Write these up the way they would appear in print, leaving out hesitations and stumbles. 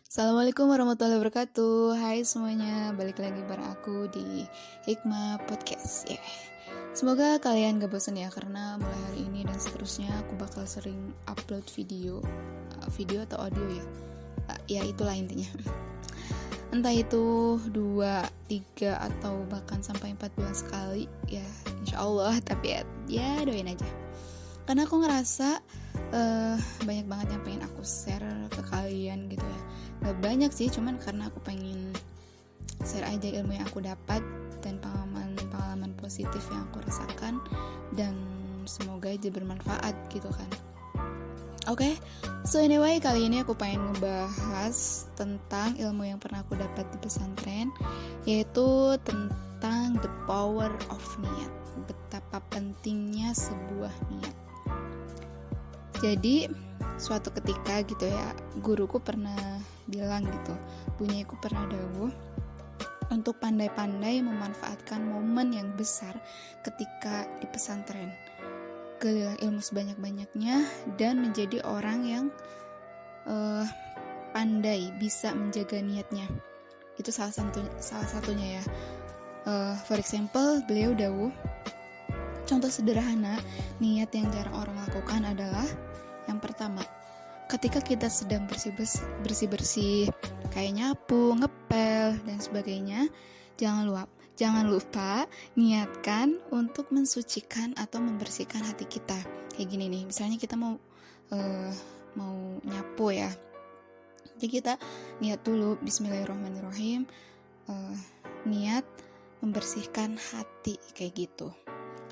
Assalamualaikum warahmatullahi wabarakatuh. Hai semuanya, balik lagi bareng aku di Hikmah Podcast. Semoga kalian gak bosan ya, karena mulai hari ini dan seterusnya aku bakal sering upload video atau audio ya. Ya itulah intinya. Entah itu 2, 3 atau bahkan sampai 4 bulan sekali ya, insya Allah. Tapi ya doain aja. Karena aku ngerasa banyak banget yang pengen aku share ke kalian gitu ya. Gak banyak sih, cuman karena aku pengen share aja ilmu yang aku dapat dan pengalaman positif yang aku rasakan, dan semoga aja bermanfaat gitu kan. Oke, so anyway, kali ini aku pengen ngebahas tentang ilmu yang pernah aku dapat di pesantren, yaitu tentang the power of niat. Betapa pentingnya sebuah niat. Jadi suatu ketika gitu ya, guruku pernah bilang gitu, bunyiku pernah dawuh untuk pandai-pandai memanfaatkan momen yang besar ketika di pesantren. Galilah ilmu sebanyak-banyaknya dan menjadi orang yang pandai bisa menjaga niatnya. Itu salah satunya ya. For example, beliau dawuh, contoh sederhana niat yang jarang orang lakukan adalah yang pertama, ketika kita sedang bersih-bersih kayak nyapu, ngepel, dan sebagainya, jangan lupa niatkan untuk mensucikan atau membersihkan hati kita. Kayak gini nih, misalnya kita mau nyapu ya, jadi kita niat dulu, bismillahirrahmanirrahim, niat membersihkan hati kayak gitu.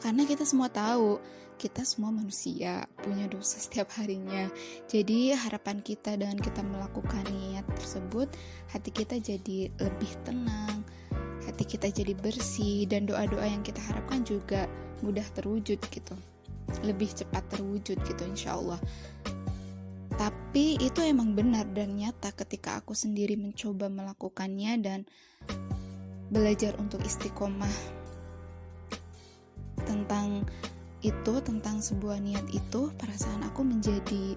Karena kita semua tahu, kita semua manusia punya dosa setiap harinya. Jadi harapan kita dengan kita melakukan niat tersebut, hati kita jadi lebih tenang, hati kita jadi bersih, dan doa-doa yang kita harapkan juga mudah terwujud gitu, lebih cepat terwujud gitu insya Allah. Tapi itu emang benar dan nyata ketika aku sendiri mencoba melakukannya dan belajar untuk istiqomah tentang sebuah niat itu, perasaan aku menjadi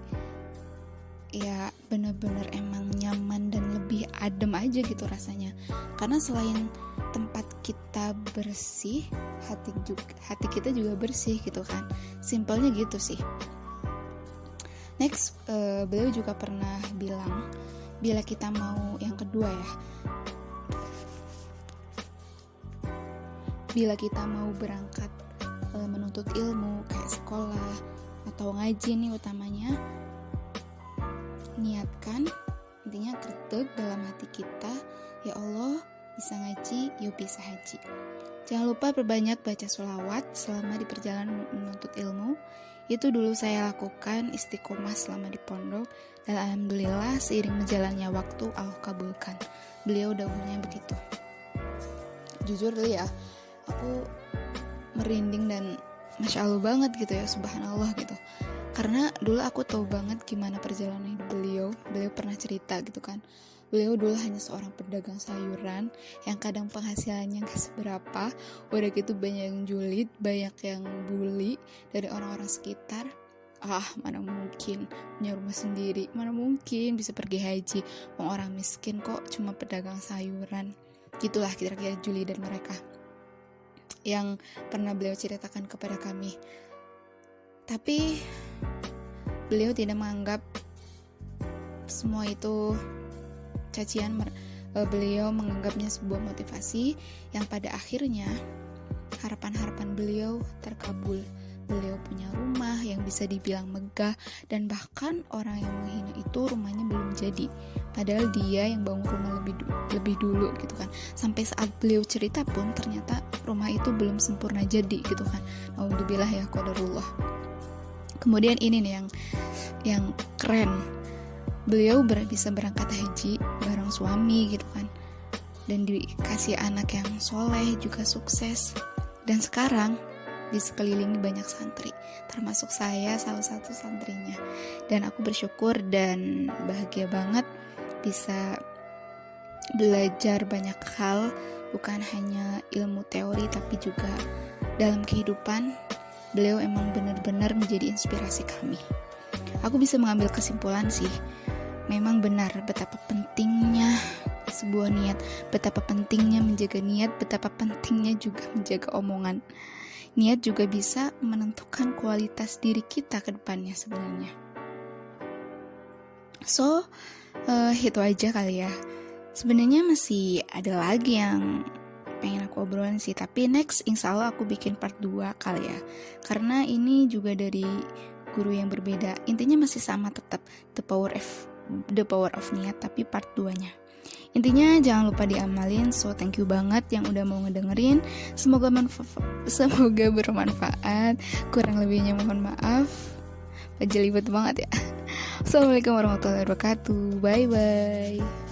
ya benar-benar emang nyaman dan lebih adem aja gitu rasanya. Karena selain tempat kita bersih, hati kita juga bersih gitu kan. Simpelnya gitu sih. Next, beliau juga pernah bilang, bila kita mau yang kedua ya, bila kita mau berangkat menuntut ilmu kayak sekolah atau ngaji nih, utamanya niatkan, intinya kretek dalam hati kita, ya Allah bisa ngaji, yuk bisa haji. Jangan lupa perbanyak baca sholawat selama di perjalanan menuntut ilmu. Itu dulu saya lakukan istiqomah selama di pondok, dan alhamdulillah seiring berjalannya waktu Allah kabulkan. Beliau dahulunya begitu. Jujur dulu ya, aku merinding dan masya Allah banget gitu ya, subhanallah gitu. Karena dulu aku tahu banget gimana perjalanan hidup beliau. Beliau pernah cerita gitu kan, beliau dulu hanya seorang pedagang sayuran yang kadang penghasilannya gak seberapa. Udah gitu banyak yang julid, banyak yang bully dari orang-orang sekitar. Mana mungkin punya rumah sendiri, mana mungkin bisa pergi haji, orang miskin kok cuma pedagang sayuran. Gitulah kira-kira julid dan mereka yang pernah beliau ceritakan kepada kami. Tapi beliau tidak menganggap semua itu cacian. Beliau menganggapnya sebuah motivasi yang pada akhirnya harapan-harapan beliau terkabul. Beliau punya rumah yang bisa dibilang megah, dan bahkan orang yang menghina itu rumahnya belum jadi, padahal dia yang bangun rumah lebih dulu gitu kan. Sampai saat beliau cerita pun ternyata rumah itu belum sempurna jadi gitu kan. Alhamdulillah ya, qadarullah. Kemudian ini nih yang keren, beliau bisa berangkat haji bareng suami gitu kan, dan dikasih anak yang soleh juga sukses. Dan sekarang di sekelilingi banyak santri, termasuk saya salah satu santrinya. Dan aku bersyukur dan bahagia banget bisa belajar banyak hal, bukan hanya ilmu teori tapi juga dalam kehidupan. Beliau emang benar-benar menjadi inspirasi kami. Aku bisa mengambil kesimpulan sih, memang benar betapa pentingnya sebuah niat, betapa pentingnya menjaga niat, betapa pentingnya juga menjaga omongan. Niat juga bisa menentukan kualitas diri kita ke depannya sebenarnya. So, itu aja kali ya. Sebenarnya masih ada lagi yang pengen aku obrolin sih, tapi next insya Allah aku bikin part 2 kali ya, karena ini juga dari guru yang berbeda. Intinya masih sama, tetap the power of niat, tapi part 2 nya. Intinya jangan lupa diamalin. So thank you banget yang udah mau ngedengerin. Semoga bermanfaat. Kurang lebihnya mohon maaf, jelibet banget ya. Assalamualaikum warahmatullahi wabarakatuh. Bye bye.